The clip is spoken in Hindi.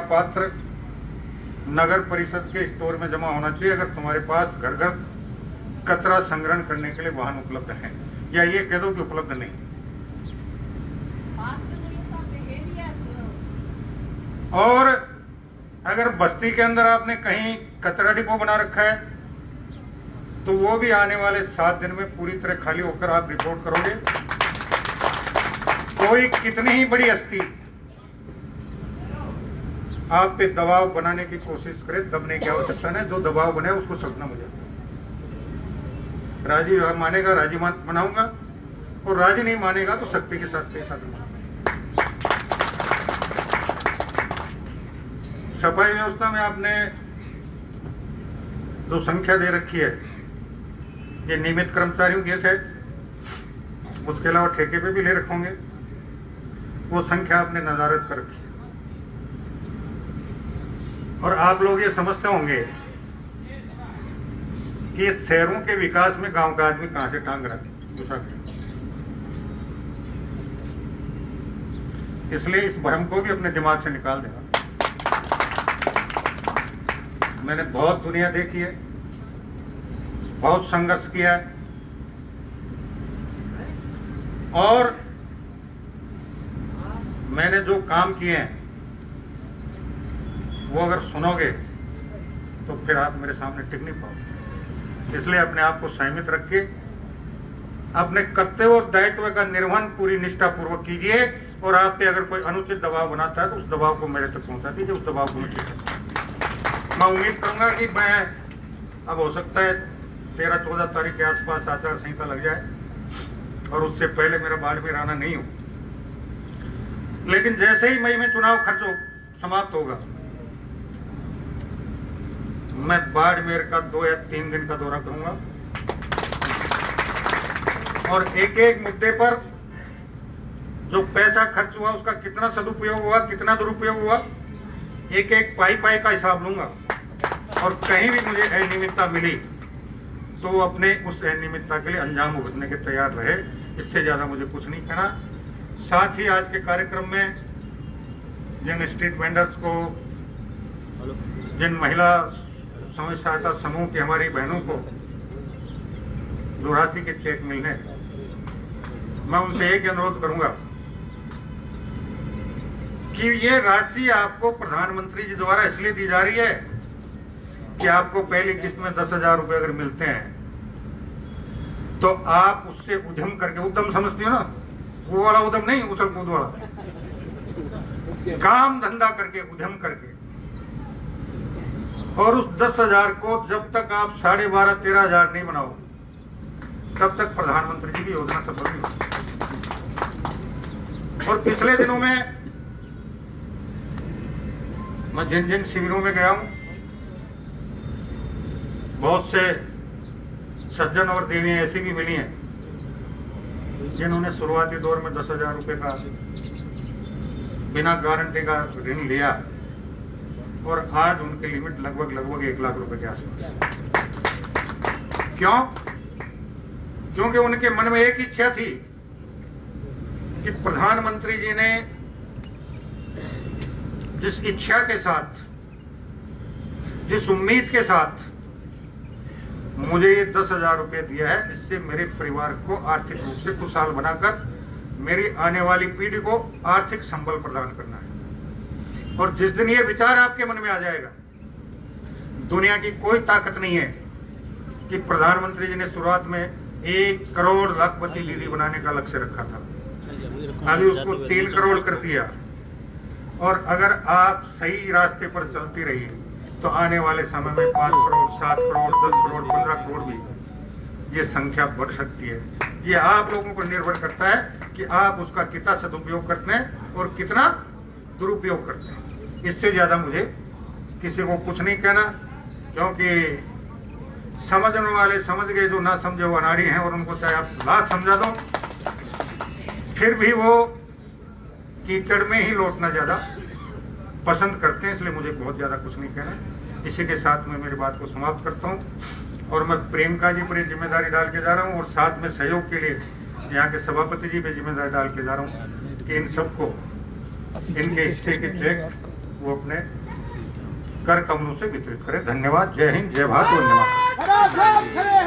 पात्र नगर परिषद के स्टोर में जमा होना चाहिए अगर तुम्हारे पास घर घर कचरा संग्रहण करने के लिए वाहन उपलब्ध हैं, या ये कह दो कि उपलब्ध नहीं। और अगर बस्ती के अंदर आपने कहीं कचरा डिपो बना रखा है तो वो भी आने वाले 7 दिन में पूरी तरह खाली होकर आप रिपोर्ट करोगे। कोई कितनी ही बड़ी हस्ती आप पे दबाव बनाने की कोशिश करे, दबने की आवश्यकता नहीं। जो दबाव बने उसको सदना मुझे राजी मानेगा राजी मनाऊंगा, और राजी नहीं मानेगा तो सख्ती के साथ पैसा दूंगा। सफाई व्यवस्था में आपने जो संख्या दे रखी है ये नियमित कर्मचारियों की है, उसके अलावा ठेके पे भी ले रखोगे, वो संख्या आपने नजारत कर रखी है। और आप लोग ये समझते होंगे कि शहरों के विकास में गांव का आदमी कहां से टांग रहा है, इसलिए इस भ्रम को भी अपने दिमाग से निकाल देगा। मैंने बहुत दुनिया देखी है, बहुत संघर्ष किया है, और मैंने जो काम किए हैं वो अगर सुनोगे तो फिर आप मेरे सामने टिक नहीं पाओगे। इसलिए अपने आप को संयमित रख के अपने कर्तव्य और दायित्व का निर्वहन पूरी निष्ठा पूर्वक कीजिए, और आप पे अगर कोई अनुचित दबाव बनाता है तो उस दबाव को मेरे तक पहुंचा दीजिए, उस दबाव को मैं उम्मीद करूंगा कि मैं अब हो सकता है 13-14 तारीख के आसपास आचार संहिता लग जाए और उससे पहले मेरा बाड़मेर आना नहीं हो, लेकिन जैसे ही मई में चुनाव खर्च समाप्त होगा मैं बाड़मेर का 2 या 3 दिन का दौरा करूंगा, और एक एक मुद्दे पर जो पैसा खर्च हुआ उसका कितना सदुपयोग हुआ, कितना दुरुपयोग हुआ, एक एक पाई का हिसाब लूंगा। और कहीं भी मुझे अनियमितता मिली तो अपने उस अनियमितता के लिए अंजाम भुगतने के तैयार रहे। इससे ज्यादा मुझे कुछ नहीं कहना। साथ ही आज के कार्यक्रम में जिन स्ट्रीट वेंडर्स को, जिन महिला स्वयं सहायता समूह की हमारी बहनों को जो राशि के चेक मिलने, मैं उनसे एक अनुरोध करूंगा कि ये राशि आपको प्रधानमंत्री जी द्वारा इसलिए दी जा रही है कि आपको पहली किस्त में 10,000 रुपए अगर मिलते हैं तो आप उससे उद्यम करके, उद्यम समझती हो ना, वो वाला उद्यम नहीं, उछल कूद वाला, काम धंधा करके, उद्यम करके, और उस 10,000 को जब तक आप 12,500-13,000 नहीं बनाओ तब तक प्रधानमंत्री जी की योजना सफल नहीं होगी। और पिछले दिनों में मैं जिन जिन शिविरों में गया हूं, बहुत से सज्जन और देवियां ऐसी भी मिली हैं जिन्होंने शुरुआती दौर में 10,000 रुपए का बिना गारंटी का ऋण लिया, और आज उनकी लिमिट लगभग 1 लाख रुपए के आसपास। क्यों? क्योंकि उनके मन में एक इच्छा थी कि प्रधानमंत्री जी ने जिस इच्छा के साथ, जिस उम्मीद के साथ मुझे ये 10,000 रुपए दिया है, इससे मेरे परिवार को आर्थिक रूप से खुशहाल बनाकर मेरी आने वाली पीढ़ी को आर्थिक संबल प्रदान करना है। और जिस दिन ये विचार आपके मन में आ जाएगा, दुनिया की कोई ताकत नहीं है कि प्रधानमंत्री जी ने शुरुआत में 1 करोड़ लाखपति दीदी बनाने का लक्ष्य रखा था, अभी उसको 3 करोड़ कर दिया। और अगर आप सही रास्ते पर चलती रही तो आने वाले समय में 5 करोड़, 7 करोड़, 10 करोड़, 15 करोड़ भी ये संख्या बढ़ सकती है। ये आप लोगों पर निर्भर करता है कि आप उसका कितना सदुपयोग करते हैं और कितना दुरुपयोग करते हैं। इससे ज्यादा मुझे किसी को कुछ नहीं कहना, क्योंकि समझने वाले समझ गए, जो ना समझे वो अनाड़ी हैं, और उनको चाहे आप लाख समझा दो फिर भी वो कीचड़ में ही लौटना ज्यादा पसंद करते हैं। इसलिए मुझे बहुत ज्यादा कुछ नहीं कहना। इसी के साथ मैं मेरी बात को समाप्त करता हूं, और मैं प्रियंका जी पर जिम्मेदारी डाल के जा रहा हूं, और साथ में सहयोग के लिए यहाँ के सभापति जी पे जिम्मेदारी डाल के जा रहा हूं कि इन सबको इनके हिस्से के चेक वो अपने कर कमलों से वितरित करें। धन्यवाद। जय हिंद, जय भारत, वंदे मातरम।